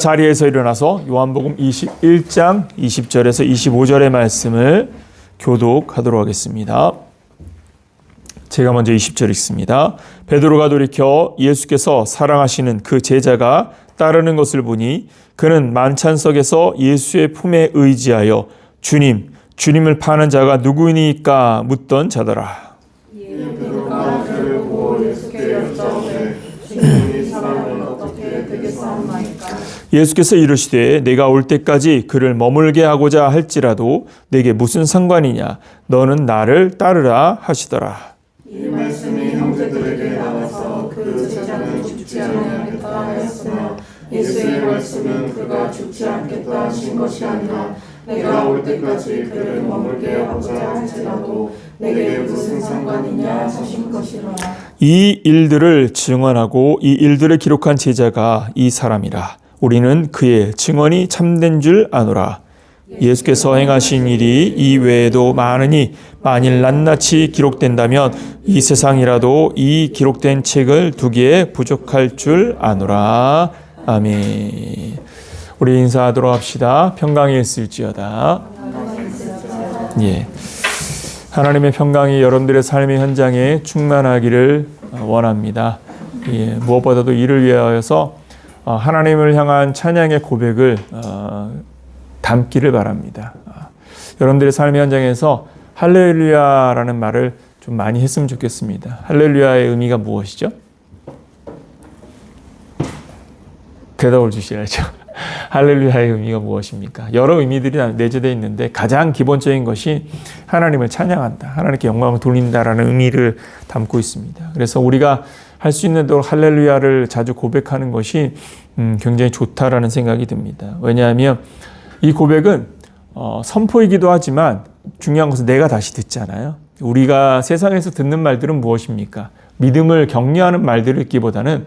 자리에서 일어나서 요한복음 21장 20절에서 25절의 말씀을 교독하도록 하겠습니다. 제가 먼저 20절 읽습니다. 베드로가 돌이켜 예수께서 사랑하시는 그 제자가 따르는 것을 보니 그는 만찬석에서 예수의 품에 의지하여 주님을 파는 자가 누구이니까 묻던 자더라. 베드로가 그를 보고 예수께 여쭤오되 주님이 사람을 어떻게 되겠사옵나이까? 예수께서 이르시되 내가 올 때까지 그를 머물게 하고자 할지라도 내게 무슨 상관이냐? 너는 나를 따르라 하시더라. 이 말씀이 형제들에게 나와서 그 제자는 죽지 아니하겠다 하였으며 예수의 말씀은 그가 죽지 않겠다 하신 것이 아니라 내가 올 때까지 그를 머물게 하고자 할지라도 내게 무슨 상관이냐 하신 것이라. 이 일들을 증언하고 이 일들을 기록한 제자가 이 사람이라. 우리는 그의 증언이 참된 줄 아노라. 예수께서 행하신 일이 이 외에도 많으니 만일 낱낱이 기록된다면 이 세상이라도 이 기록된 책을 두기에 부족할 줄 아노라. 아멘. 우리 인사하도록 합시다. 평강이 있을지어다. 예. 하나님의 평강이 여러분들의 삶의 현장에 충만하기를 원합니다. 예. 무엇보다도 이를 위하여서 하나님을 향한 찬양의 고백을 담기를 바랍니다. 여러분들의 삶의 현장에서 할렐루야라는 말을 좀 많이 했으면 좋겠습니다. 할렐루야의 의미가 무엇이죠? 대답을 주셔야죠. 할렐루야의 의미가 무엇입니까? 여러 의미들이 내재되어 있는데 가장 기본적인 것이 하나님을 찬양한다, 하나님께 영광을 돌린다라는 의미를 담고 있습니다. 그래서 우리가 할 수 있는 대로 할렐루야를 자주 고백하는 것이 굉장히 좋다라는 생각이 듭니다. 왜냐하면 이 고백은 선포이기도 하지만 중요한 것은 내가 다시 듣잖아요. 우리가 세상에서 듣는 말들은 무엇입니까? 믿음을 격려하는 말들을 듣기보다는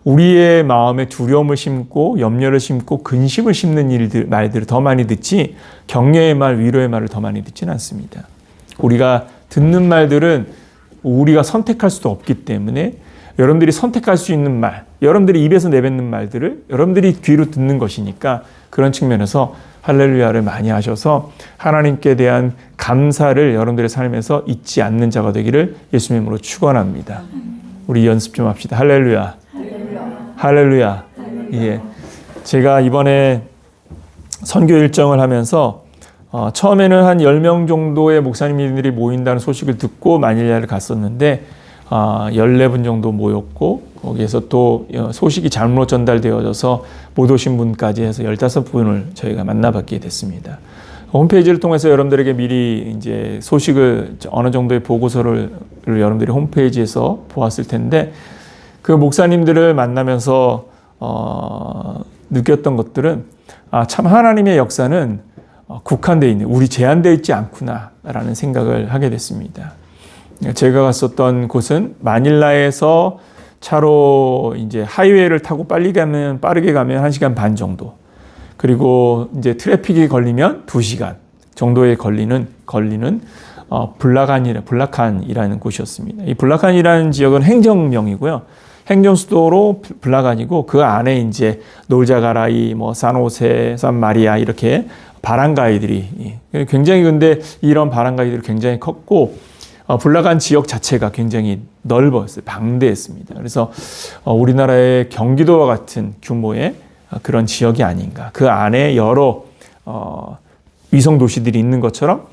우리의 마음에 두려움을 심고 염려를 심고 근심을 심는 말들을 더 많이 듣지 격려의 말, 위로의 말을 더 많이 듣지는 않습니다. 우리가 듣는 말들은 우리가 선택할 수도 없기 때문에 여러분들이 선택할 수 있는 말, 여러분들이 입에서 내뱉는 말들을 여러분들이 귀로 듣는 것이니까 그런 측면에서 할렐루야를 많이 하셔서 하나님께 대한 감사를 여러분들의 삶에서 잊지 않는 자가 되기를 예수님의 이름으로 축원합니다. 우리 연습 좀 합시다. 할렐루야. 할렐루야. 예. 제가 이번에 선교 일정을 하면서 처음에는 한 10명 정도의 목사님들이 모인다는 소식을 듣고 마닐라를 갔었는데 14분 정도 모였고 거기에서 또 소식이 잘못 전달되어져서 못 오신 분까지 해서 15분을 저희가 만나뵙게 됐습니다. 홈페이지를 통해서 여러분들에게 미리 이제 소식을 어느 정도의 보고서를 여러분들이 홈페이지에서 보았을 텐데 그 목사님들을 만나면서 느꼈던 것들은 참 하나님의 역사는 국한되어 있는, 우리 제한되어 있지 않구나라는 생각을 하게 됐습니다. 제가 갔었던 곳은 마닐라에서 차로 이제 하이웨이를 타고 빠르게 가면 1시간 반 정도. 그리고 이제 트래픽이 걸리면 2시간 정도에 걸리는 블라칸이라는 곳이었습니다. 이 블라칸이라는 지역은 행정명이고요. 행정수도로 블라칸이고 그 안에 이제 놀자가라이, 산호세, 산마리아 이렇게 바랑가이들이 굉장히 근데 이런 바랑가이들이 굉장히 컸고 블라칸 지역 자체가 굉장히 넓었어요. 방대했습니다. 그래서 우리나라의 경기도와 같은 규모의 그런 지역이 아닌가. 그 안에 여러 위성 도시들이 있는 것처럼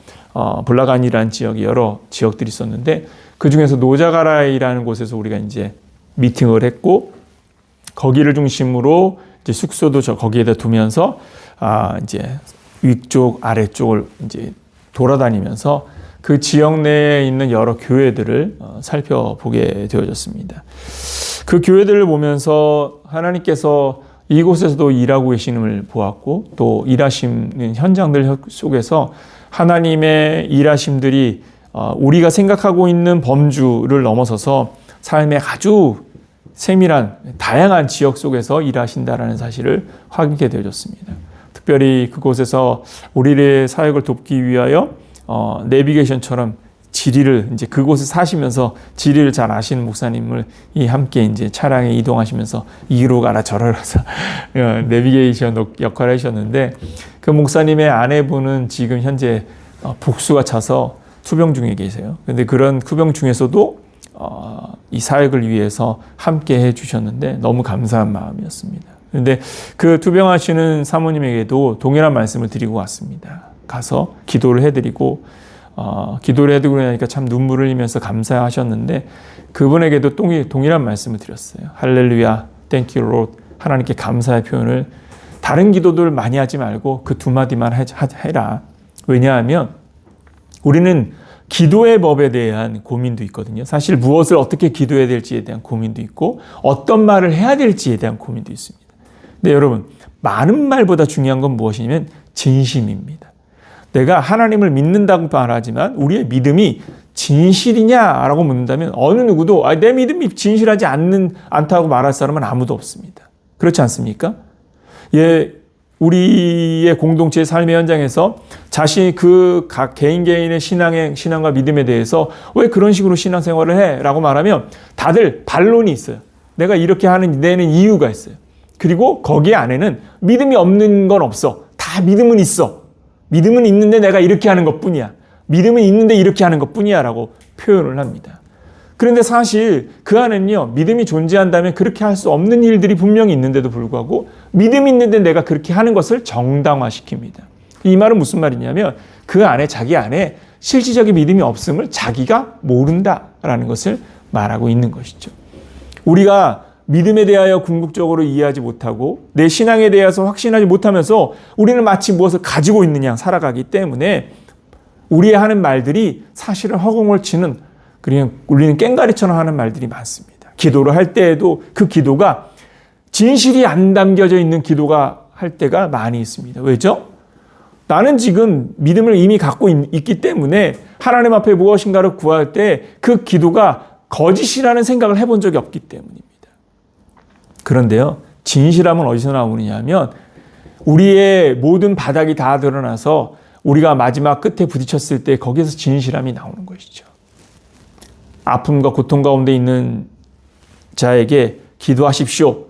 블라칸이라는 지역이 여러 지역들이 있었는데 그 중에서 노자가라이라는 곳에서 우리가 이제 미팅을 했고 거기를 중심으로 이제 숙소도 거기에다 두면서 이제 위쪽 아래쪽을 이제 돌아다니면서 그 지역 내에 있는 여러 교회들을 살펴보게 되어졌습니다. 그 교회들을 보면서 하나님께서 이곳에서도 일하고 계시는 보았고 또 일하시는 현장들 속에서 하나님의 일하심들이 우리가 생각하고 있는 범주를 넘어서서 삶의 아주 세밀한 다양한 지역 속에서 일하신다라는 사실을 확인하게 되어졌습니다. 특별히 그곳에서 우리의 사역을 돕기 위하여 내비게이션처럼 지리를 이제 그곳에 사시면서 지리를 잘 아시는 목사님을 함께 이제 차량에 이동하시면서 이리로 가라 저리로 가서 내비게이션 역할을 하셨는데 그 목사님의 아내분은 지금 현재 복수가 차서 투병 중에 계세요. 그런데 그런 투병 중에서도 이 사역을 위해서 함께 해주셨는데 너무 감사한 마음이었습니다. 그런데 그 투병하시는 사모님에게도 동일한 말씀을 드리고 왔습니다. 가서 기도를 해드리고 기도를 해드리고 나니까 참 눈물을 흘리면서 감사하셨는데 그분에게도 동일한 말씀을 드렸어요. 할렐루야, 땡큐 롯. 하나님께 감사의 표현을 다른 기도들 많이 하지 말고 그 두 마디만 해라. 왜냐하면 우리는 기도의 법에 대한 고민도 있거든요. 사실 무엇을 어떻게 기도해야 될지에 대한 고민도 있고 어떤 말을 해야 될지에 대한 고민도 있습니다. 근데 여러분, 많은 말보다 중요한 건 무엇이냐면 진심입니다. 내가 하나님을 믿는다고 말하지만 우리의 믿음이 진실이냐라고 묻는다면 어느 누구도 내 믿음이 진실하지 않다고 말할 사람은 아무도 없습니다. 그렇지 않습니까? 우리의 공동체의 삶의 현장에서 자신이 그 각 개인의 신앙과 믿음에 대해서 왜 그런 식으로 신앙생활을 해? 라고 말하면 다들 반론이 있어요. 내가 이렇게 하는 데는 이유가 있어요. 그리고 거기 안에는 믿음이 없는 건 없어. 다 믿음은 있어. 믿음은 있는데 내가 이렇게 하는 것 뿐이야. 믿음은 있는데 이렇게 하는 것 뿐이야 라고 표현을 합니다. 그런데 사실 그 안에는요, 믿음이 존재한다면 그렇게 할 수 없는 일들이 분명히 있는데도 불구하고 믿음이 있는데 내가 그렇게 하는 것을 정당화시킵니다. 이 말은 무슨 말이냐면 그 안에 자기 안에 실질적인 믿음이 없음을 자기가 모른다라는 것을 말하고 있는 것이죠. 우리가 믿음에 대하여 궁극적으로 이해하지 못하고 내 신앙에 대해서 확신하지 못하면서 우리는 마치 무엇을 가지고 있느냐 살아가기 때문에 우리의 하는 말들이 사실은 허공을 치는 그냥 우리는 깽가리처럼 하는 말들이 많습니다. 기도를 할 때에도 그 기도가 진실이 안 담겨져 있는 기도가 할 때가 많이 있습니다. 왜죠? 나는 지금 믿음을 이미 갖고 있기 때문에 하나님 앞에 무엇인가를 구할 때 그 기도가 거짓이라는 생각을 해본 적이 없기 때문입니다. 그런데요, 진실함은 어디서 나오느냐 하면 우리의 모든 바닥이 다 드러나서 우리가 마지막 끝에 부딪혔을 때 거기에서 진실함이 나오는 것이죠. 아픔과 고통 가운데 있는 자에게 기도하십시오.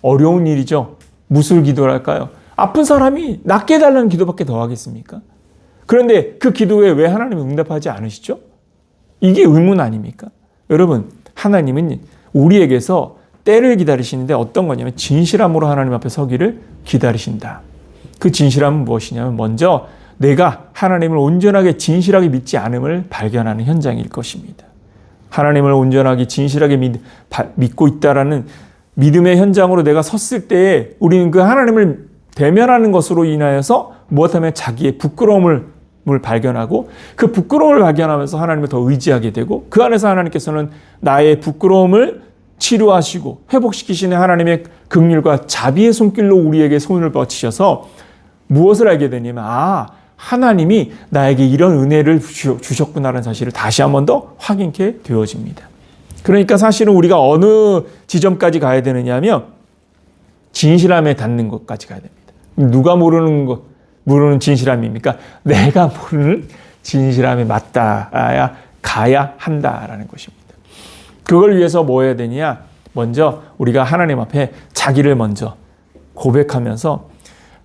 어려운 일이죠. 무슨 기도를 할까요? 아픈 사람이 낫게 해달라는 기도밖에 더 하겠습니까? 그런데 그 기도에 왜 하나님이 응답하지 않으시죠? 이게 의문 아닙니까? 여러분, 하나님은 우리에게서 때를 기다리시는데 어떤 거냐면 진실함으로 하나님 앞에 서기를 기다리신다. 그 진실함은 무엇이냐면 먼저 내가 하나님을 온전하게 진실하게 믿지 않음을 발견하는 현장일 것입니다. 하나님을 온전하게 진실하게 믿고 있다라는 믿음의 현장으로 내가 섰을 때에 우리는 그 하나님을 대면하는 것으로 인하여서 무엇하면 자기의 부끄러움을 발견하고 그 부끄러움을 발견하면서 하나님을 더 의지하게 되고 그 안에서 하나님께서는 나의 부끄러움을 치료하시고 회복시키시는 하나님의 긍휼과 자비의 손길로 우리에게 손을 뻗치셔서 무엇을 알게 되냐면 하나님이 나에게 이런 은혜를 주셨구나라는 사실을 다시 한 번 더 확인케 되어집니다. 그러니까 사실은 우리가 어느 지점까지 가야 되느냐 하면 진실함에 닿는 것까지 가야 됩니다. 누가 모르는 진실함입니까? 내가 모르는 진실함에 맞닿아야 가야 한다라는 것입니다. 그걸 위해서 뭐 해야 되냐? 먼저 우리가 하나님 앞에 자기를 먼저 고백하면서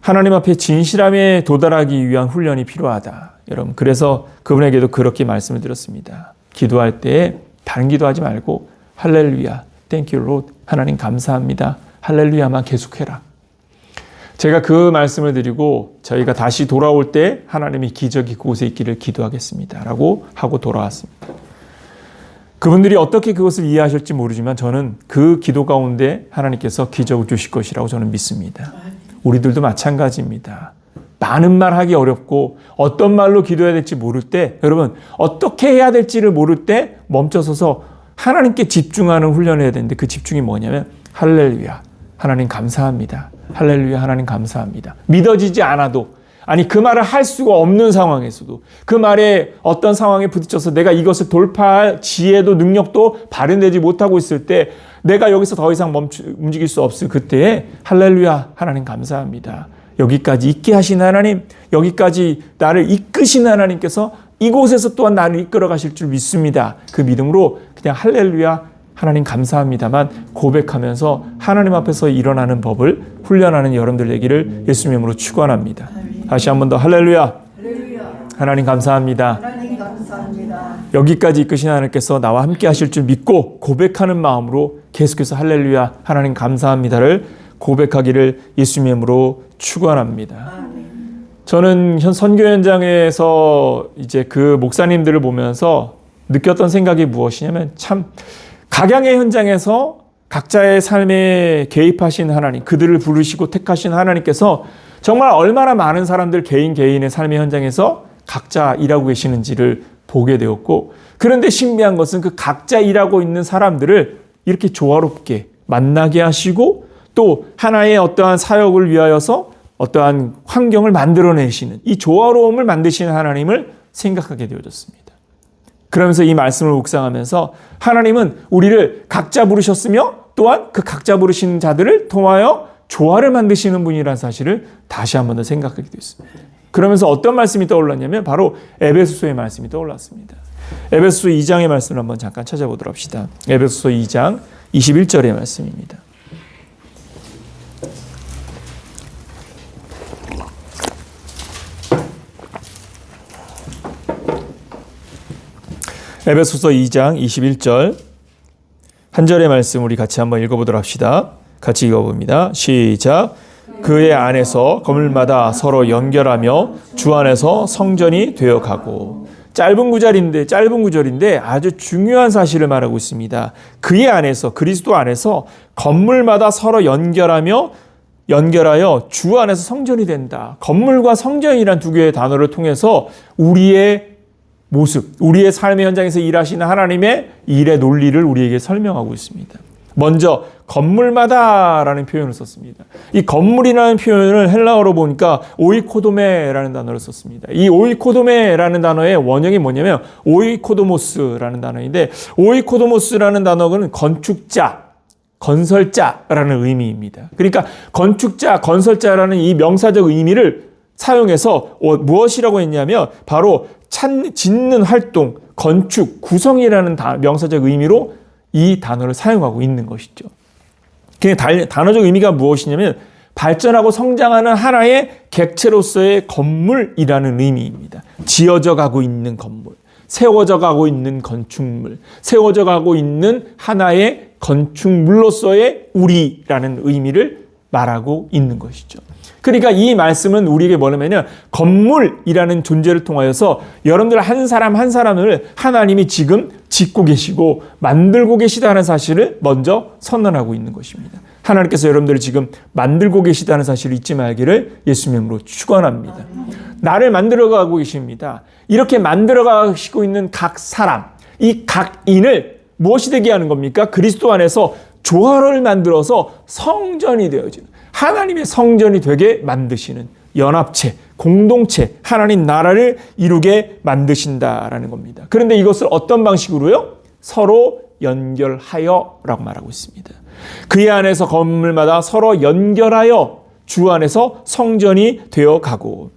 하나님 앞에 진실함에 도달하기 위한 훈련이 필요하다. 여러분, 그래서 그분에게도 그렇게 말씀을 드렸습니다. 기도할 때 다른 기도하지 말고 할렐루야, 땡큐 롯, 하나님 감사합니다. 할렐루야만 계속해라. 제가 그 말씀을 드리고 저희가 다시 돌아올 때 하나님이 기적이 그곳에 있기를 기도하겠습니다. 라고 하고 돌아왔습니다. 그분들이 어떻게 그것을 이해하실지 모르지만 저는 그 기도 가운데 하나님께서 기적을 주실 것이라고 저는 믿습니다. 우리들도 마찬가지입니다. 많은 말 하기 어렵고 어떤 말로 기도해야 될지 모를 때 여러분 어떻게 해야 될지를 모를 때 멈춰서서 하나님께 집중하는 훈련을 해야 되는데 그 집중이 뭐냐면 할렐루야 하나님 감사합니다. 할렐루야 하나님 감사합니다. 믿어지지 않아도 아니 그 말을 할 수가 없는 상황에서도 그 말에 어떤 상황에 부딪혀서 내가 이것을 돌파할 지혜도 능력도 발현되지 못하고 있을 때 내가 여기서 더 이상 움직일 수 없을 그때에 할렐루야 하나님 감사합니다. 여기까지 있게 하신 하나님, 여기까지 나를 이끄신 하나님께서 이곳에서 또한 나를 이끌어 가실 줄 믿습니다. 그 믿음으로 그냥 할렐루야 하나님 감사합니다만 고백하면서 하나님 앞에서 일어나는 법을 훈련하는 여러분들 되기를 예수님 이름으로 축원합니다. 다시 한 번 더 할렐루야. 하나님 감사합니다. 하나님 감사합니다. 여기까지 이끄신 하나님께서 나와 함께 하실 줄 믿고 고백하는 마음으로 계속해서 할렐루야 하나님 감사합니다를 고백하기를 예수님 이름으로 축원합니다. 저는 선교 현장에서 이제 그 목사님들을 보면서 느꼈던 생각이 무엇이냐면 참 각양의 현장에서 각자의 삶에 개입하신 하나님, 그들을 부르시고 택하신 하나님께서 정말 얼마나 많은 사람들 개인의 삶의 현장에서 각자 일하고 계시는지를 보게 되었고, 그런데 신비한 것은 그 각자 일하고 있는 사람들을 이렇게 조화롭게 만나게 하시고 또 하나의 어떠한 사역을 위하여서 어떠한 환경을 만들어내시는 이 조화로움을 만드시는 하나님을 생각하게 되어졌습니다. 그러면서 이 말씀을 묵상하면서 하나님은 우리를 각자 부르셨으며 또한 그 각자 부르신 자들을 통하여 조화를 만드시는 분이라는 사실을 다시 한 번 더 생각하게 되었습니다. 그러면서 어떤 말씀이 떠올랐냐면 바로 에베소서의 말씀이 떠올랐습니다. 에베소서 2장의 말씀을 한번 잠깐 찾아보도록 합시다. 에베소서 2장 21절의 말씀입니다. 에베소서 2장 21절 한 절의 말씀 우리 같이 한번 읽어보도록 합시다. 같이 읽어봅니다. 시작. 그의 안에서 건물마다 서로 연결하며 주 안에서 성전이 되어가고. 짧은 구절인데 아주 중요한 사실을 말하고 있습니다. 그의 안에서, 그리스도 안에서 건물마다 서로 연결하여 주 안에서 성전이 된다. 건물과 성전이란 두 개의 단어를 통해서 우리의 모습, 우리의 삶의 현장에서 일하시는 하나님의 일의 논리를 우리에게 설명하고 있습니다. 먼저 건물마다라는 표현을 썼습니다. 이 건물이라는 표현을 헬라어로 보니까 오이코도메라는 단어를 썼습니다. 이 오이코도메라는 단어의 원형이 뭐냐면 오이코도모스라는 단어인데, 오이코도모스라는 단어는 건축자, 건설자라는 의미입니다. 그러니까 건축자, 건설자라는 이 명사적 의미를 사용해서 무엇이라고 했냐면 바로 짓는 활동, 건축, 구성이라는 명사적 의미로 이 단어를 사용하고 있는 것이죠. 단어적 의미가 무엇이냐면 발전하고 성장하는 하나의 객체로서의 건물이라는 의미입니다. 지어져 가고 있는 건물, 세워져 가고 있는 건축물, 세워져 가고 있는 하나의 건축물로서의 우리라는 의미를 말하고 있는 것이죠. 그러니까 이 말씀은 우리에게 뭐냐면 건물이라는 존재를 통하여서 여러분들 한 사람 한 사람을 하나님이 지금 짓고 계시고 만들고 계시다는 사실을 먼저 선언하고 있는 것입니다. 하나님께서 여러분들을 지금 만들고 계시다는 사실을 잊지 말기를 예수님으로 축원합니다. 나를 만들어가고 계십니다. 이렇게 만들어가시고 있는 각 사람, 이 각인을 무엇이 되게 하는 겁니까? 그리스도 안에서 조화를 만들어서 성전이 되어지는, 하나님의 성전이 되게 만드시는 연합체, 공동체, 하나님 나라를 이루게 만드신다라는 겁니다. 그런데 이것을 어떤 방식으로요? 서로 연결하여라고 말하고 있습니다. 그의 안에서 건물마다 서로 연결하여 주 안에서 성전이 되어 가고.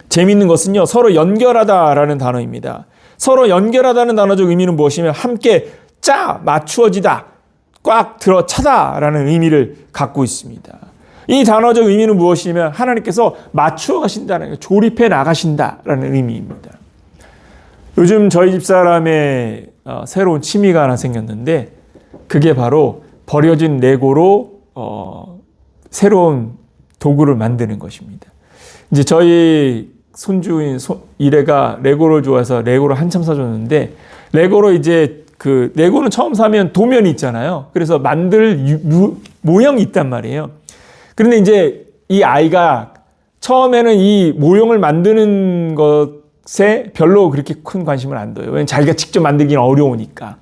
재미있는 것은요, 서로 연결하다라는 단어입니다. 서로 연결하다는 단어적 의미는 무엇이냐면 함께 맞추어지다, 꽉 들어 차다라는 의미를 갖고 있습니다. 이 단어적 의미는 무엇이냐면 하나님께서 맞추어 가신다는, 조립해 나가신다라는 의미입니다. 요즘 저희 집사람의 새로운 취미가 하나 생겼는데 그게 바로 버려진 레고로 새로운 도구를 만드는 것입니다. 이제 저희 손주인 이래가 레고를 좋아해서 레고를 한참 사줬는데, 레고로 이제 레고는 처음 사면 도면이 있잖아요. 그래서 만들 모형이 있단 말이에요. 그런데 이제 이 아이가 처음에는 이 모형을 만드는 것에 별로 그렇게 큰 관심을 안 둬요. 왜냐면 자기가 직접 만들기는 어려우니까.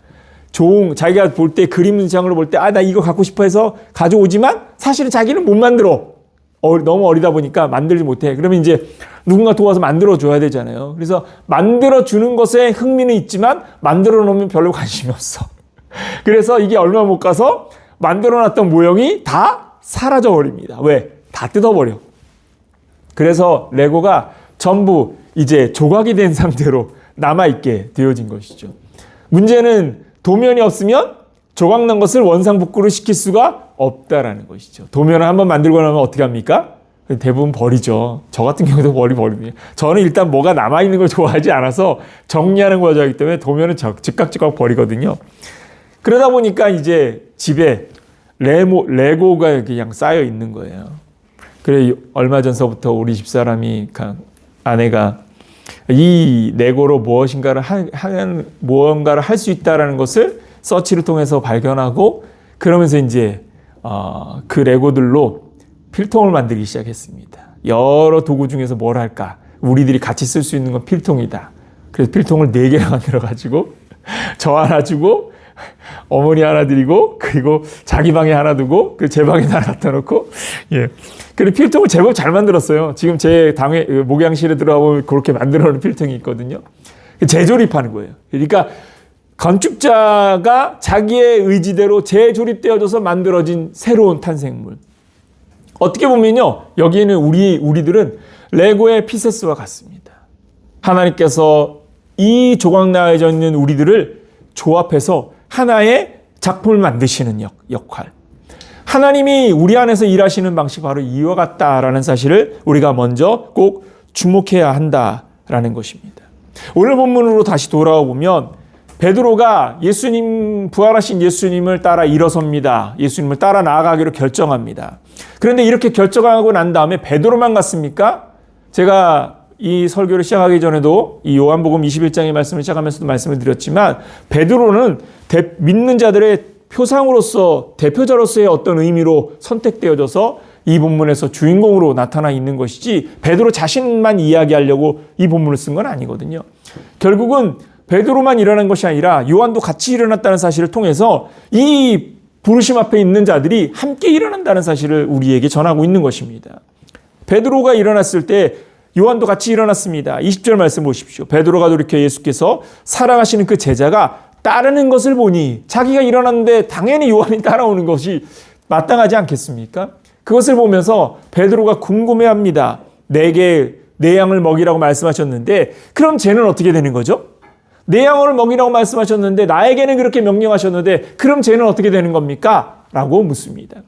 자기가 볼 때 그림장으로 볼 때 나 이거 갖고 싶어 해서 가져오지만 사실은 자기는 못 만들어. 너무 어리다 보니까 만들지 못해. 그러면 이제 누군가 도와서 만들어줘야 되잖아요. 그래서 만들어주는 것에 흥미는 있지만 만들어 놓으면 별로 관심이 없어. 그래서 이게 얼마 못 가서 만들어놨던 모형이 다 사라져 버립니다. 왜? 다 뜯어버려. 그래서 레고가 전부 이제 조각이 된 상태로 남아있게 되어진 것이죠. 문제는 도면이 없으면 조각난 것을 원상복구를 시킬 수가 없다라는 것이죠. 도면을 한번 만들고 나면 어떻게 합니까? 대부분 버리죠. 저 같은 경우도 버립니다. 저는 일단 뭐가 남아있는 걸 좋아하지 않아서 정리하는 걸 좋아하기 때문에 도면은 즉각 버리거든요. 그러다 보니까 이제 집에 레고가 그냥 쌓여 있는 거예요. 그래 얼마 전서부터 우리 집사람이 아내가 이 레고로 무언가를 할 수 있다라는 것을 서치를 통해서 발견하고 그러면서 이제 그 레고들로 필통을 만들기 시작했습니다. 여러 도구 중에서 뭘 할까? 우리들이 같이 쓸 수 있는 건 필통이다. 그래서 필통을 4개나 만들어가지고 저 하나 주고 어머니 하나 드리고 그리고 자기 방에 하나 두고 그리고 제 방에 하나 갖다 놓고 예. 그리고 필통을 제법 잘 만들었어요. 지금 제 당에 목양실에 들어가 보면 그렇게 만들어 놓은 필통이 있거든요. 재조립하는 거예요. 그러니까 건축자가 자기의 의지대로 재조립되어져서 만들어진 새로운 탄생물. 어떻게 보면요, 여기에는 우리들은 레고의 피세스와 같습니다. 하나님께서 이 조각나여져 있는 우리들을 조합해서 하나의 작품을 만드시는 역할. 하나님이 우리 안에서 일하시는 방식이 바로 이와 같다라는 사실을 우리가 먼저 꼭 주목해야 한다라는 것입니다. 오늘 본문으로 다시 돌아와 보면 베드로가 부활하신 예수님을 따라 일어섭니다. 예수님을 따라 나아가기로 결정합니다. 그런데 이렇게 결정하고 난 다음에 베드로만 갔습니까? 제가 이 설교를 시작하기 전에도 이 요한복음 21장의 말씀을 시작하면서도 말씀을 드렸지만 베드로는 믿는 자들의 표상으로서 대표자로서의 어떤 의미로 선택되어져서 이 본문에서 주인공으로 나타나 있는 것이지 베드로 자신만 이야기하려고 이 본문을 쓴 건 아니거든요. 결국은 베드로만 일어난 것이 아니라 요한도 같이 일어났다는 사실을 통해서 이 부르심 앞에 있는 자들이 함께 일어난다는 사실을 우리에게 전하고 있는 것입니다. 베드로가 일어났을 때 요한도 같이 일어났습니다. 20절 말씀 보십시오. 베드로가 돌이켜 예수께서 사랑하시는 그 제자가 따르는 것을 보니 자기가 일어났는데 당연히 요한이 따라오는 것이 마땅하지 않겠습니까? 그것을 보면서 베드로가 궁금해합니다. 내게 내 양을 먹이라고 말씀하셨는데 그럼 쟤는 어떻게 되는 거죠? 내 양을 먹이라고 말씀하셨는데 나에게는 그렇게 명령하셨는데 그럼 쟤는 어떻게 되는 겁니까? 라고 묻습니다.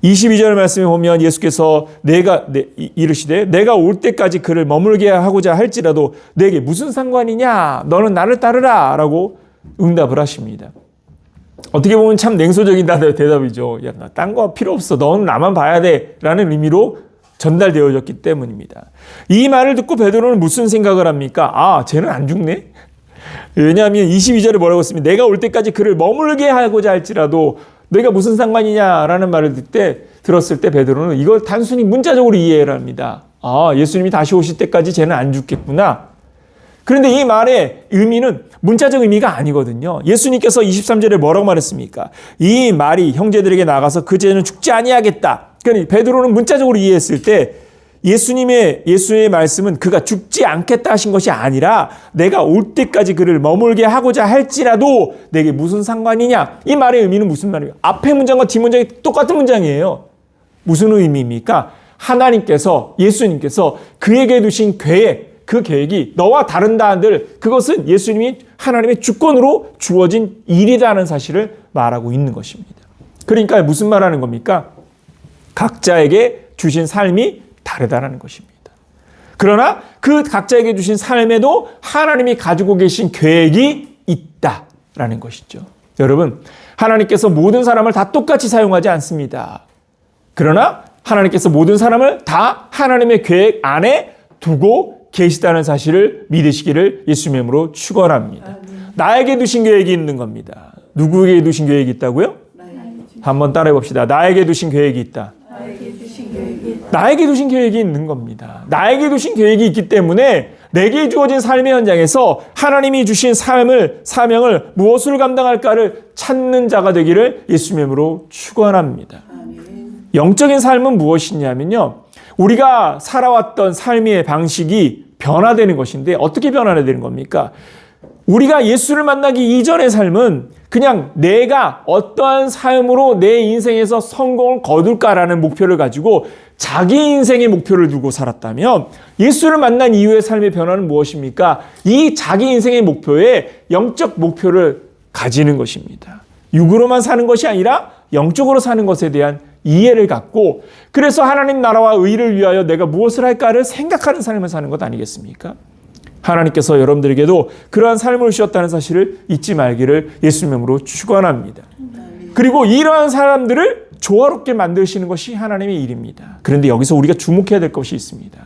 22절 말씀에 보면 예수께서 이르시되 내가 올 때까지 그를 머물게 하고자 할지라도 내게 무슨 상관이냐? 너는 나를 따르라 라고 응답을 하십니다. 어떻게 보면 참 냉소적인 대답이죠. 야, 나 딴 거 필요 없어. 너는 나만 봐야 돼 라는 의미로 전달되어졌기 때문입니다. 이 말을 듣고 베드로는 무슨 생각을 합니까? 쟤는 안 죽네? 왜냐하면 22절에 뭐라고 했습니까? 내가 올 때까지 그를 머물게 하고자 할지라도 내가 무슨 상관이냐라는 말을 들었을 때 베드로는 이걸 단순히 문자적으로 이해를 합니다. 예수님이 다시 오실 때까지 쟤는 안 죽겠구나. 그런데 이 말의 의미는 문자적 의미가 아니거든요. 예수님께서 23절에 뭐라고 말했습니까? 이 말이 형제들에게 나가서 그 죄는 죽지 아니하겠다. 그러니까 베드로는 문자적으로 이해했을 때 예수의 말씀은 그가 죽지 않겠다 하신 것이 아니라 내가 올 때까지 그를 머물게 하고자 할지라도 내게 무슨 상관이냐. 이 말의 의미는 무슨 말이에요? 앞에 문장과 뒤 문장이 똑같은 문장이에요. 무슨 의미입니까? 예수님께서 그에게 두신 계획, 그 계획이 너와 다른다 한들 그것은 예수님이 하나님의 주권으로 주어진 일이라는 사실을 말하고 있는 것입니다. 그러니까 무슨 말하는 겁니까? 각자에게 주신 삶이 다르다는 것입니다. 그러나 그 각자에게 주신 삶에도 하나님이 가지고 계신 계획이 있다라는 것이죠. 여러분, 하나님께서 모든 사람을 다 똑같이 사용하지 않습니다. 그러나 하나님께서 모든 사람을 다 하나님의 계획 안에 두고 계시다는 사실을 믿으시기를 예수님의 이름으로 축원합니다. 나에게 두신 계획이 있는 겁니다. 누구에게 두신 계획이 있다고요? 한번 따라해 봅시다. 나에게 두신 계획이 있다. 나에게 두신 계획이 있는 겁니다. 나에게 두신 계획이 있기 때문에 내게 주어진 삶의 현장에서 하나님이 주신 사명을 무엇을 감당할까를 찾는 자가 되기를 예수님의 이름으로 축원합니다. 영적인 삶은 무엇이냐면요. 우리가 살아왔던 삶의 방식이 변화되는 것인데 어떻게 변화되는 겁니까? 우리가 예수를 만나기 이전의 삶은 그냥 내가 어떠한 삶으로 내 인생에서 성공을 거둘까라는 목표를 가지고 자기 인생의 목표를 두고 살았다면 예수를 만난 이후의 삶의 변화는 무엇입니까? 이 자기 인생의 목표에 영적 목표를 가지는 것입니다. 육으로만 사는 것이 아니라 영적으로 사는 것에 대한 이해를 갖고 그래서 하나님 나라와 의를 위하여 내가 무엇을 할까를 생각하는 삶을 사는 것 아니겠습니까? 하나님께서 여러분들에게도 그러한 삶을 주셨다는 사실을 잊지 말기를 예수님 이름으로 축원합니다. 그리고 이러한 사람들을 조화롭게 만드시는 것이 하나님의 일입니다. 그런데 여기서 우리가 주목해야 될 것이 있습니다.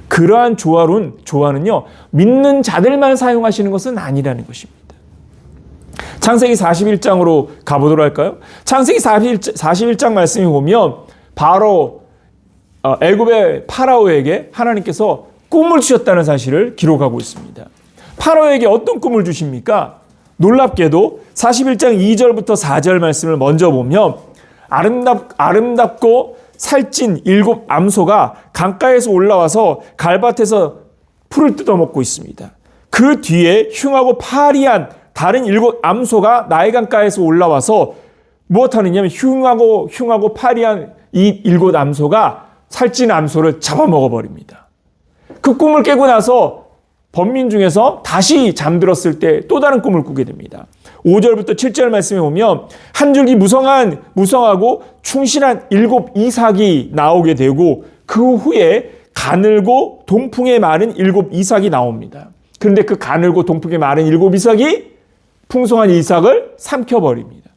그러한 조화는요, 믿는 자들만 사용하시는 것은 아니라는 것입니다. 창세기 41장으로 가보도록 할까요? 창세기 41장 말씀에 보면 바로 애굽의 파라오에게 하나님께서 꿈을 주셨다는 사실을 기록하고 있습니다. 파라오에게 어떤 꿈을 주십니까? 놀랍게도 41장 2절부터 4절 말씀을 먼저 보면 아름답고 살찐 7 암소가 강가에서 올라와서 갈밭에서 풀을 뜯어먹고 있습니다. 그 뒤에 흉하고 파리한 다른 7 암소가 나일 강가에서 올라와서 무엇하느냐면 흉하고 파리한 이 7 암소가 살찐 암소를 잡아먹어버립니다. 그 꿈을 깨고 나서 범민 중에서 다시 잠들었을 때 또 다른 꿈을 꾸게 됩니다. 5절부터 7절 말씀에 보면 한 줄기 무성하고 충실한 7 이삭이 나오게 되고 그 후에 가늘고 동풍에 마른 7 이삭이 나옵니다. 그런데 그 가늘고 동풍에 마른 7 이삭이 풍성한 이삭을 삼켜버립니다.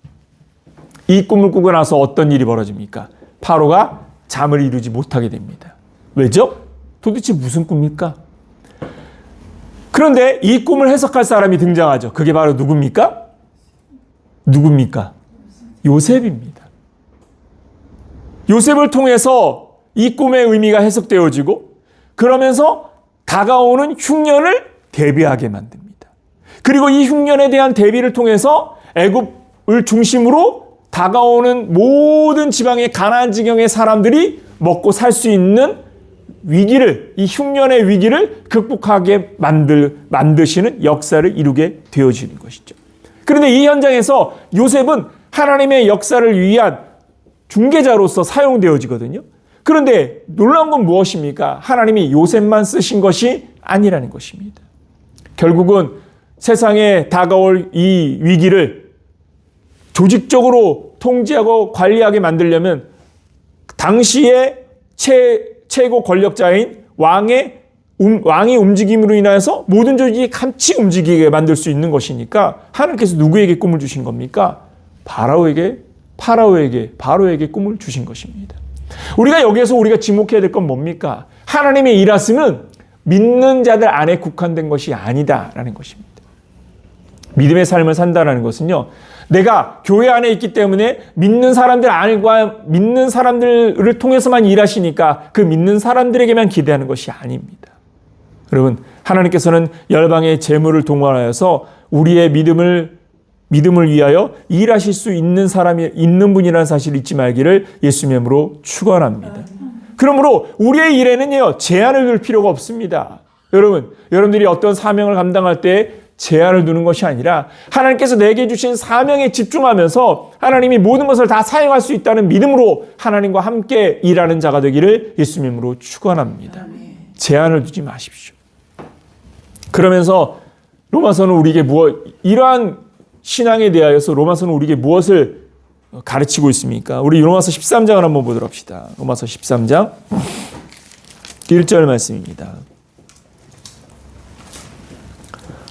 이 꿈을 꾸고 나서 어떤 일이 벌어집니까? 파로가 잠을 이루지 못하게 됩니다. 왜죠? 도대체 무슨 꿈입니까? 그런데 이 꿈을 해석할 사람이 등장하죠. 그게 바로 누굽니까? 요셉입니다. 요셉을 통해서 이 꿈의 의미가 해석되어지고 그러면서 다가오는 흉년을 대비하게 만듭니다. 그리고 이 흉년에 대한 대비를 통해서 애굽을 중심으로 다가오는 모든 지방의 가나안 지경의 사람들이 먹고 살 수 있는 이 흉년의 위기를 극복하게 만드시는 역사를 이루게 되어지는 것이죠. 그런데 이 현장에서 요셉은 하나님의 역사를 위한 중개자로서 사용되어지거든요. 그런데 놀라운 건 무엇입니까? 하나님이 요셉만 쓰신 것이 아니라는 것입니다. 결국은 세상에 다가올 이 위기를 조직적으로 통제하고 관리하게 만들려면 당시의 최고 권력자인 왕이 움직임으로 인해서 모든 조직이 같이 움직이게 만들 수 있는 것이니까 하나님께서 누구에게 꿈을 주신 겁니까? 바로에게 꿈을 주신 것입니다. 우리가 지목해야 될 건 뭡니까? 하나님의 일하심은 믿는 자들 안에 국한된 것이 아니다라는 것입니다. 믿음의 삶을 산다는 것은요, 내가 교회 안에 있기 때문에 믿는 사람들을 통해서만 일하시니까 그 믿는 사람들에게만 기대하는 것이 아닙니다. 여러분, 하나님께서는 열방의 재물을 동원하여서 우리의 믿음을 위하여 일하실 수 있는 사람이 있는 분이라는 사실을 잊지 말기를 예수님의 이름으로 축원합니다. 그러므로 우리의 일에는요, 제한을 둘 필요가 없습니다. 여러분들이 어떤 사명을 감당할 때 제한을 두는 것이 아니라 하나님께서 내게 주신 사명에 집중하면서 하나님이 모든 것을 다 사용할 수 있다는 믿음으로 하나님과 함께 일하는 자가 되기를 예수님의 이름으로 축원합니다. 제한을 두지 마십시오. 그러면서 로마서는 우리에게 이러한 신앙에 대하여서 로마서는 우리에게 무엇을 가르치고 있습니까? 우리 로마서 13장을 한번 보도록 합시다. 로마서 13장 1절 말씀입니다.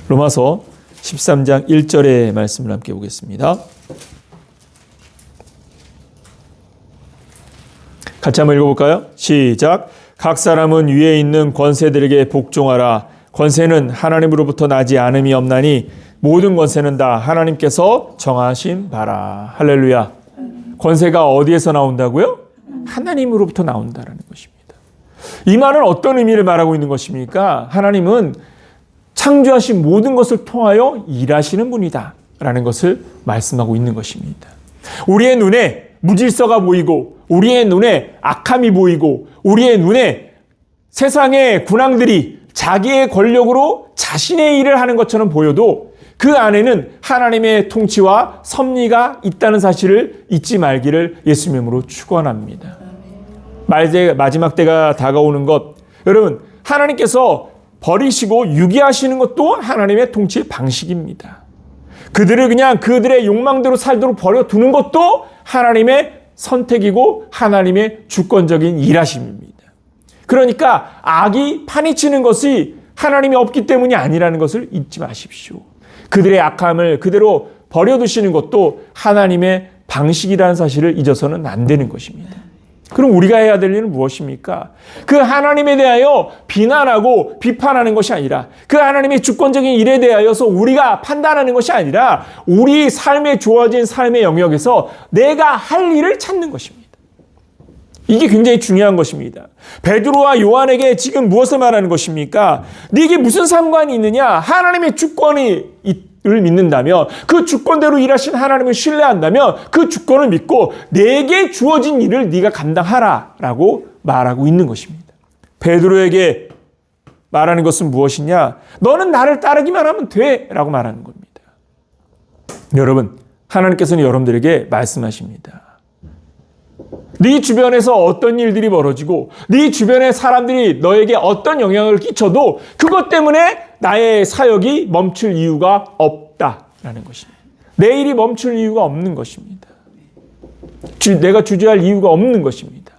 로마서 13장 1절의 말씀을 함께 보겠습니다. 같이 한번 읽어볼까요? 시작. 각 사람은 위에 있는 권세들에게 복종하라. 권세는 하나님으로부터 나지 않음이 없나니 모든 권세는 다 하나님께서 정하신 바라. 할렐루야. 권세가 어디에서 나온다고요? 하나님으로부터 나온다라는 것입니다. 이 말은 어떤 의미를 말하고 있는 것입니까? 하나님은 창조하신 모든 것을 통하여 일하시는 분이다 라는 것을 말씀하고 있는 것입니다. 우리의 눈에 무질서가 보이고 우리의 눈에 악함이 보이고 우리의 눈에 세상의 군왕들이 자기의 권력으로 자신의 일을 하는 것처럼 보여도 그 안에는 하나님의 통치와 섭리가 있다는 사실을 잊지 말기를 예수님으로 축원합니다. 마지막 때가 다가오는 것, 여러분, 하나님께서 버리시고 유기하시는 것도 하나님의 통치의 방식입니다. 그들을 그냥 그들의 욕망대로 살도록 버려두는 것도 하나님의 선택이고 하나님의 주권적인 일하심입니다. 그러니까 악이 파헤치는 것이 하나님이 없기 때문이 아니라는 것을 잊지 마십시오. 그들의 악함을 그대로 버려두시는 것도 하나님의 방식이라는 사실을 잊어서는 안 되는 것입니다. 그럼 우리가 해야 될 일은 무엇입니까? 그 하나님에 대하여 비난하고 비판하는 것이 아니라 그 하나님의 주권적인 일에 대하여서 우리가 판단하는 것이 아니라 우리 삶에 주어진 삶의 영역에서 내가 할 일을 찾는 것입니다. 이게 굉장히 중요한 것입니다. 베드로와 요한에게 지금 무엇을 말하는 것입니까? 네게 무슨 상관이 있느냐? 하나님의 주권을 믿는다면, 그 주권대로 일하신 하나님을 신뢰한다면 그 주권을 믿고 내게 주어진 일을 네가 감당하라라고 말하고 있는 것입니다. 베드로에게 말하는 것은 무엇이냐? 너는 나를 따르기만 하면 돼 라고 말하는 겁니다. 여러분, 하나님께서는 여러분들에게 말씀하십니다. 네 주변에서 어떤 일들이 벌어지고 네 주변의 사람들이 너에게 어떤 영향을 끼쳐도 그것 때문에 나의 사역이 멈출 이유가 없다라는 것입니다. 내 일이 멈출 이유가 없는 것입니다. 내가 주저할 이유가 없는 것입니다.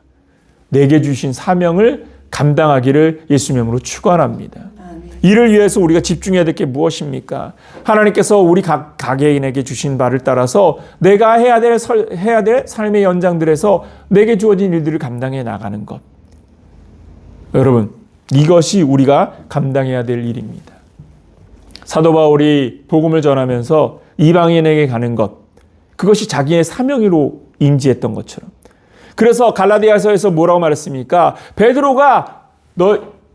내게 주신 사명을 감당하기를 예수님으로 축원합니다. 이를 위해서 우리가 집중해야 될 게 무엇입니까? 하나님께서 우리 각 개인에게 주신 바를 따라서 내가 해야 될 삶의 연장들에서 내게 주어진 일들을 감당해 나가는 것. 여러분, 이것이 우리가 감당해야 될 일입니다. 사도 바울이 복음을 전하면서 이방인에게 가는 것, 그것이 자기의 사명으로 인지했던 것처럼. 그래서 갈라디아서에서 뭐라고 말했습니까? 베드로가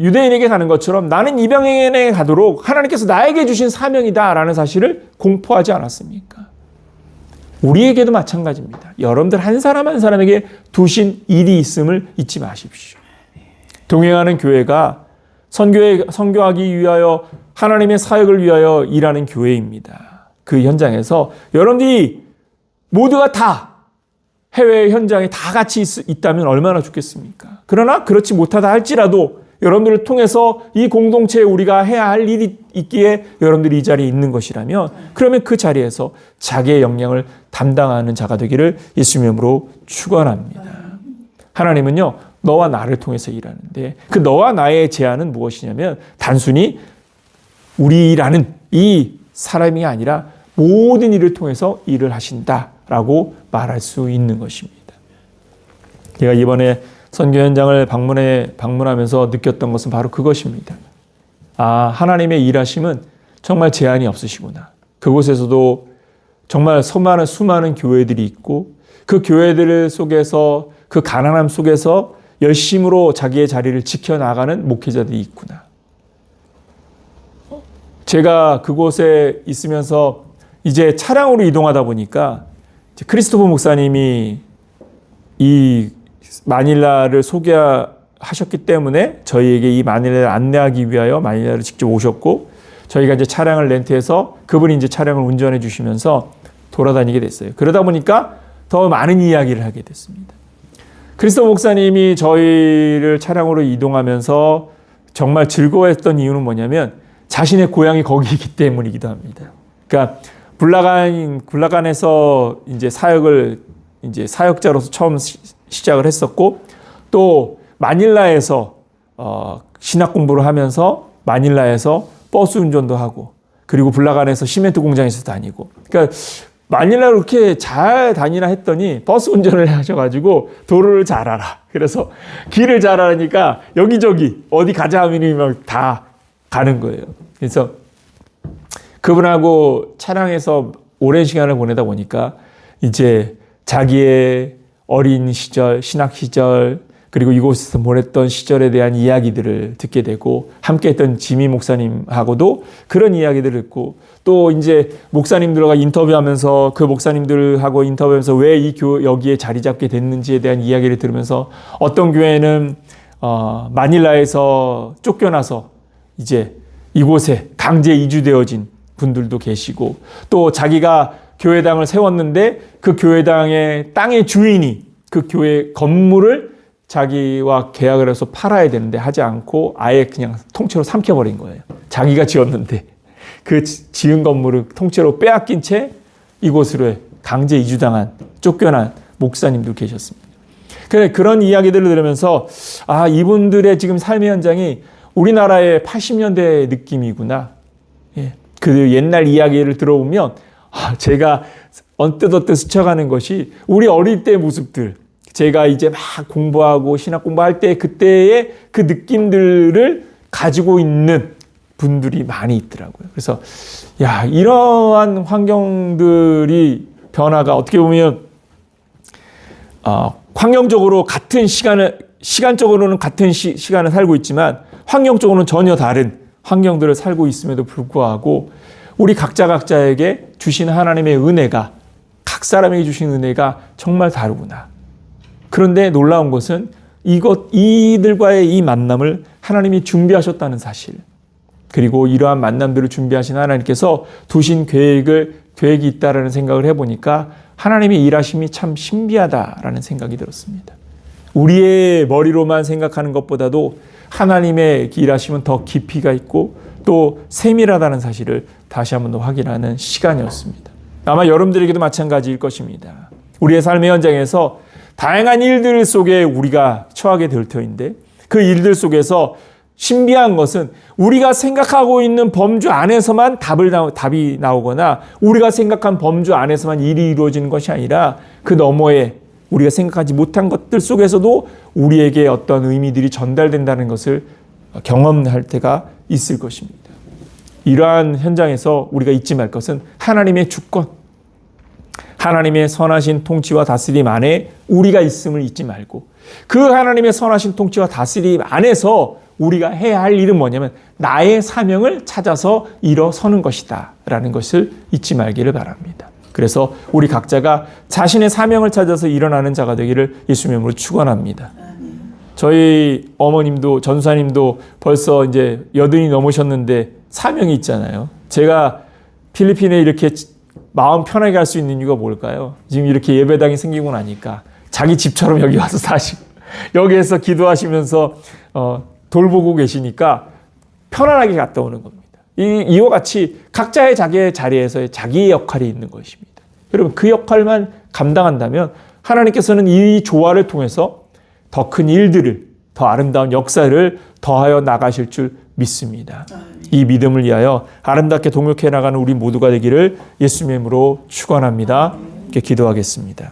유대인에게 가는 것처럼 나는 이방인에게 가도록 하나님께서 나에게 주신 사명이다라는 사실을 공포하지 않았습니까? 우리에게도 마찬가지입니다. 여러분들 한 사람 한 사람에게 두신 일이 있음을 잊지 마십시오. 동행하는 교회가 선교하기 위하여 하나님의 사역을 위하여 일하는 교회입니다. 그 현장에서 여러분들이 모두가 다 해외 현장에 다 같이 있다면 얼마나 좋겠습니까? 그러나 그렇지 못하다 할지라도 여러분들을 통해서 이 공동체에 우리가 해야 할 일이 있기에 여러분들이 이 자리에 있는 것이라면 그러면 그 자리에서 자기의 역량을 담당하는 자가 되기를 예수님으로 축원합니다. 하나님은요, 너와 나를 통해서 일하는데 그 너와 나의 제안은 무엇이냐면 단순히 우리 일하는 이 사람이 아니라 모든 일을 통해서 일을 하신다라고 말할 수 있는 것입니다. 제가 이번에 선교 현장을 방문하면서 느꼈던 것은 바로 그것입니다. 아, 하나님의 일하심은 정말 제한이 없으시구나. 그곳에서도 정말 수많은 교회들이 있고 그 교회들 속에서 그 가난함 속에서 열심으로 자기의 자리를 지켜나가는 목회자들이 있구나. 제가 그곳에 있으면서 이제 차량으로 이동하다 보니까 크리스토퍼 목사님이 이 마닐라를 소개하셨기 때문에 저희에게 이 마닐라를 안내하기 위하여 마닐라를 직접 오셨고 저희가 이제 차량을 렌트해서 그분이 이제 차량을 운전해 주시면서 돌아다니게 됐어요. 그러다 보니까 더 많은 이야기를 하게 됐습니다. 크리스토퍼 목사님이 저희를 차량으로 이동하면서 정말 즐거워했던 이유는 뭐냐면 자신의 고향이 거기이기 때문이기도 합니다. 그러니까 불라간에서 이제 사역자로서 처음 시작을 했었고 또 마닐라에서 신학 공부를 하면서 마닐라에서 버스 운전도 하고 그리고 불라간에서 시멘트 공장에서 다니고 그러니까 마닐라를 그렇게 잘 다니나 했더니 버스 운전을 하셔가지고 도로를 잘 알아. 그래서 길을 잘 알으니까 여기저기 어디 가자 하면 다 가는 거예요. 그래서 그분하고 차량에서 오랜 시간을 보내다 보니까 이제 자기의 어린 시절, 신학 시절, 그리고 이곳에서 보냈던 시절에 대한 이야기들을 듣게 되고 함께 했던 지미 목사님하고도 그런 이야기들을 듣고 또 이제 목사님들과 인터뷰하면서 그 목사님들하고 인터뷰하면서 왜 여기에 자리 잡게 됐는지에 대한 이야기를 들으면서 어떤 교회는 마닐라에서 쫓겨나서 이제 이곳에 강제 이주되어진 분들도 계시고, 또 자기가 교회당을 세웠는데 그 교회당의 땅의 주인이 그 교회 건물을 자기와 계약을 해서 팔아야 되는데 하지 않고 아예 그냥 통째로 삼켜버린 거예요. 자기가 지었는데 그 지은 건물을 통째로 빼앗긴 채 이곳으로 강제 이주당한, 쫓겨난 목사님도 계셨습니다. 그런 이야기들을 들으면서 이분들의 지금 삶의 현장이 우리나라의 80년대 느낌이구나. 그 옛날 이야기를 들어보면 제가 언뜻 스쳐가는 것이 우리 어릴 때 모습들, 제가 이제 막 공부하고 신학 공부할 때 그때의 그 느낌들을 가지고 있는 분들이 많이 있더라고요. 그래서 이러한 환경들이 변화가 어떻게 보면 환경적으로 같은 시간적으로는 같은 시간을 살고 있지만 환경적으로는 전혀 다른 환경들을 살고 있음에도 불구하고 우리 각자에게 주신 하나님의 은혜가, 각 사람에게 주신 은혜가 정말 다르구나. 그런데 놀라운 것은 이들과의 이 만남을 하나님이 준비하셨다는 사실, 그리고 이러한 만남들을 준비하신 하나님께서 두신 계획이 있다라는 생각을 해보니까 하나님의 일하심이 참 신비하다라는 생각이 들었습니다. 우리의 머리로만 생각하는 것보다도 하나님의 일하심은 더 깊이가 있고 또 세밀하다는 사실을 다시 한번 더 확인하는 시간이었습니다. 아마 여러분들에게도 마찬가지일 것입니다. 우리의 삶의 현장에서 다양한 일들 속에 우리가 처하게 될 터인데, 그 일들 속에서 신비한 것은 우리가 생각하고 있는 범주 안에서만 답이 나오거나 우리가 생각한 범주 안에서만 일이 이루어지는 것이 아니라 그 너머에 우리가 생각하지 못한 것들 속에서도 우리에게 어떤 의미들이 전달된다는 것을 경험할 때가 있을 것입니다. 이러한 현장에서 우리가 잊지 말 것은 하나님의 주권, 하나님의 선하신 통치와 다스림 안에 우리가 있음을 잊지 말고, 그 하나님의 선하신 통치와 다스림 안에서 우리가 해야 할 일은 뭐냐면 나의 사명을 찾아서 일어서는 것이다 라는 것을 잊지 말기를 바랍니다. 그래서 우리 각자가 자신의 사명을 찾아서 일어나는 자가 되기를 예수님의 이름으로 축원합니다. 저희 어머님도, 전사님도 벌써 이제 80이 넘으셨는데 사명이 있잖아요. 제가 필리핀에 이렇게 마음 편하게 갈 수 있는 이유가 뭘까요? 지금 이렇게 예배당이 생기고 나니까 자기 집처럼 여기 와서 사시고 여기에서 기도하시면서 돌보고 계시니까 편안하게 갔다 오는 겁니다. 이와 같이 각자의 자기의 자리에서의 자기의 역할이 있는 것입니다. 여러분, 그 역할만 감당한다면 하나님께서는 이 조화를 통해서 더 큰 일들을, 더 아름다운 역사를 더하여 나가실 줄 믿습니다. 이 믿음을 위하여 아름답게 동역해 나가는 우리 모두가 되기를 예수님의 이름으로 축원합니다. 이렇게 기도하겠습니다.